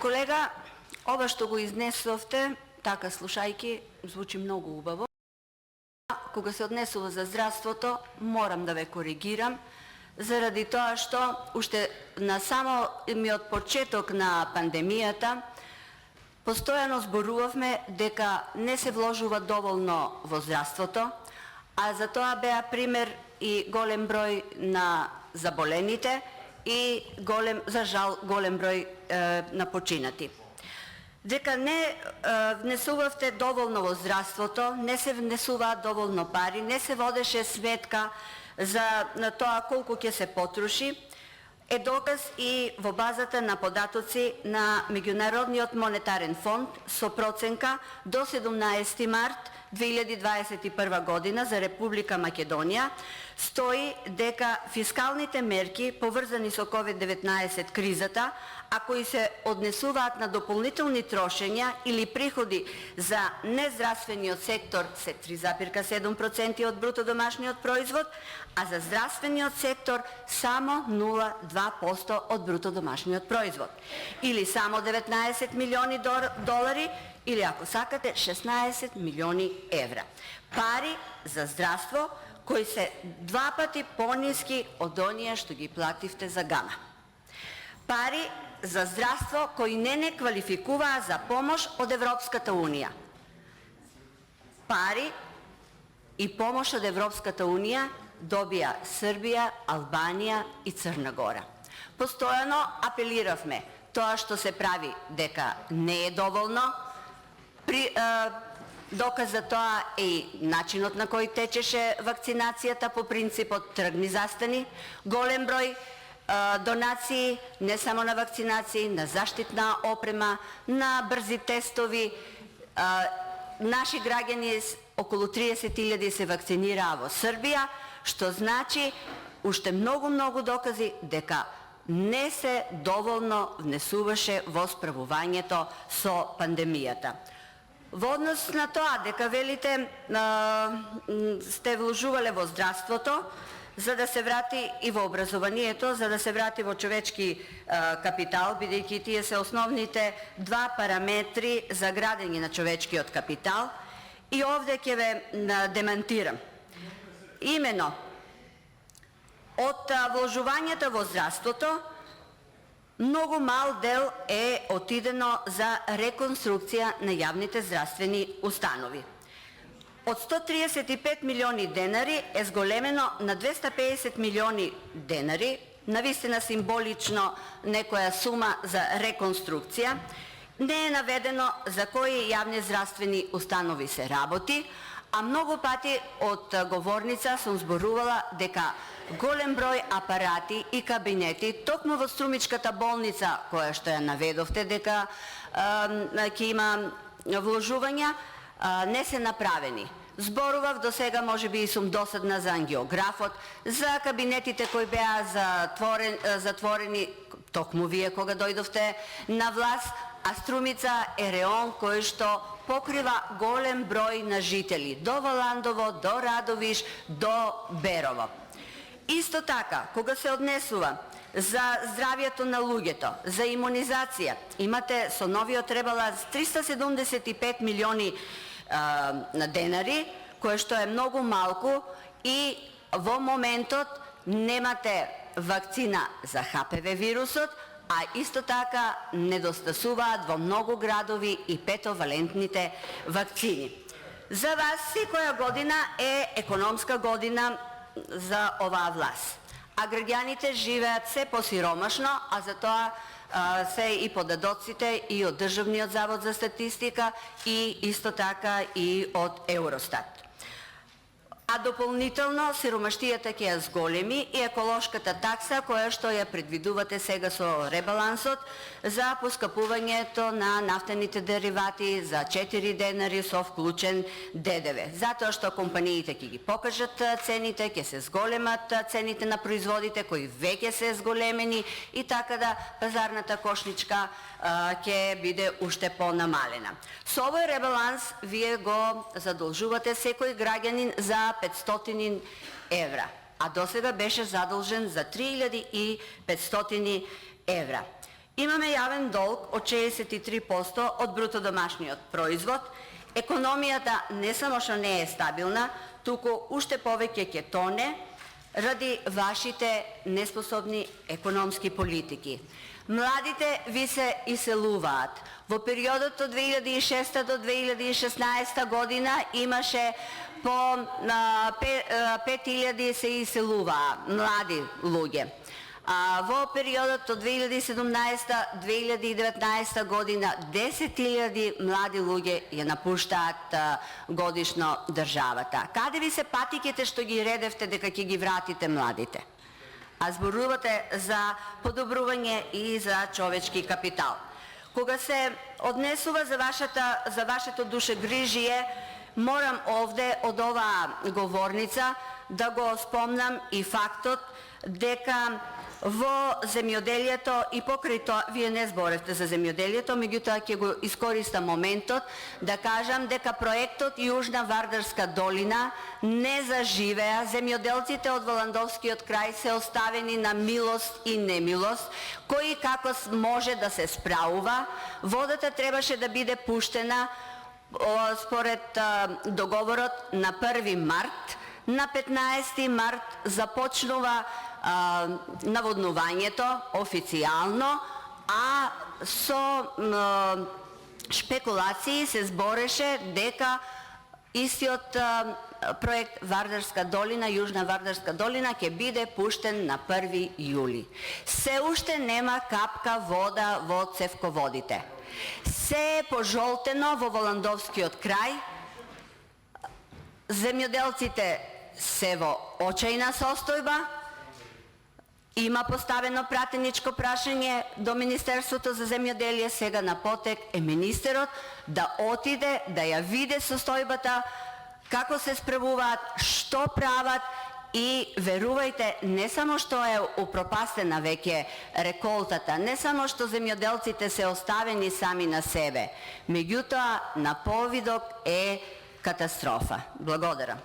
Колега, ова што го изнесовте, така слушајки, звучи многу убаво. Кога се однесува за здравството, морам да ве коригирам, заради тоа што уште на самиот почеток на пандемијата постојано зборувавме дека не се вложува доволно во здравството, а за тоа беа пример и голем број на заболените и за жал голем број на починати. Дека не внесувавте доволно во здравството, не се внесуваат доволно пари, не се водеше сметка за тоа колку ќе се потроши, е доказ и во базата на податоци на Меѓународниот монетарен фонд со проценка до 17 март 2021 година за Република Македонија стои дека фискалните мерки поврзани со COVID-19 кризата, а кои се однесуваат на дополнителни трошења или приходи за нездравствениот сектор се 3,7% од бруто домашниот производ, а за здравствениот сектор само 0,2% од бруто домашниот производ. Или само 19 милиони долари, или ако сакате 16 милиони евра. Пари за здравство кои се 2 пати пониски од оние што ги плативте за гама. Пари за здравство кои не квалификуваа за помош од Европската Унија. Пари и помош од Европската Унија добија Србија, Албанија и Црна Гора. Постојано апелиравме тоа што се прави дека не е доволно. Доказ за тоа е и начинот на кој течеше вакцинацијата по принципот тргни застани, голем број донации не само на вакцинации, на заштитна опрема, на брзи тестови. Наши граѓани околу 30.000 се вакцинираа во Србија, што значи уште многу докази дека не се доволно внесуваше во справувањето со пандемијата. Во однос на тоа дека велите сте вложувале во здравството, за да се врати и во образованието, за да се врати во човечки капитал, бидејќи тие се основните два параметри за градење на човечкиот капитал. И овде ќе ве демантирам. Имено, од вложувањата во здравството, многу мал дел е отидено за реконструкција на јавните здравствени установи. Од 135 милиони денари е зголемено на 250 милиони денари, навистина символично некоја сума за реконструкција. Не е наведено за кои јавни здравствени установи се работи, а многу пати од говорница сум зборувала дека голем број апарати и кабинети, токму во Струмичката болница, која што ја наведовте дека ќе има вложувања, не се направени. Зборував до сега, може би и сум досадна, за ангиографот, за кабинетите кои беа затворени токму вие кога дојдовте на власт, а Струмица е реон кој што покрива голем број на жители, до Валандово, до Радовиш, до Берово. Исто така, кога се однесува за здравието на луѓето, за имунизација, имате со новиот ребаланс 375 милиони денари, кое што е многу малку, и во моментот немате вакцина за ХПВ вирусот, а исто така недостасуваат во многу градови и петовалентните вакцини. За вас секоја година е економска година за оваа власт. А граѓаните живеат се посиромашно, а за тоа се и подадоците и од Државниот завод за статистика и исто така и од Евростат. А дополнително сиромаштијата ќе ја зголеми и еколошката такса која што ја предвидувате сега со ребалансот за поскапувањето на нафтените деривати за 4 денари со вклучен ДДВ. Затоа што компаниите ќе ги покажат цените, ќе се зголемат цените на производите кои веќе се зголемени и така да пазарната кошничка ќе биде уште понамалена. Со овој ребаланс вие го задолжувате секој граѓанин за 500 евра, а досега беше задолжен за 3500 евра. Имаме јавен долг од 63% од бруто домашниот производ. Економијата не само што не е стабилна, туку уште повеќе ќе тоне ради вашите неспособни економски политики. Младите ви се иселуваат. Во периодот од 2006 до 2016 година имаше по 5000 се иселуваа млади луѓе. Во периодот од 2017-2019 година 10.000 млади луѓе ја напуштаат годишно државата. Каде ви се патиките што ги редевте дека ќе ги вратите младите? А зборувате за подобрување и за човечки капитал. Кога се однесува за вашето душегрижие, морам овде од оваа говорница да го спомнам и фактот дека во земјоделието и покрај тоа, вие не зборевте за земјоделието, меѓутоа ќе го искористам моментот да кажам дека проектот Јужна Вардарска долина не заживеа. Земјоделците од Воландовскиот крај се оставени на милост и немилост, кој како може да се справува. Водата требаше да биде пуштена според договорот на 1 март. На 15 март започнува наводнувањето официјално, а со шпекулации се збореше дека истиот проект Вардарска долина, Јужна Вардарска долина ќе биде пуштен на 1 јули. Се уште нема капка вода во цевководите. Се е пожолтено во Воландовскиот крај. Земјоделците се во очајна состојба. Има поставено пратеничко прашање до Министерството за земјоделие, сега на потек е министерот да отиде, да ја види состојбата, како се справуваат, што прават и верувајте, не само што е упропастена веќе реколтата, не само што земјоделците се оставени сами на себе, меѓутоа на повидок е катастрофа. Благодарам.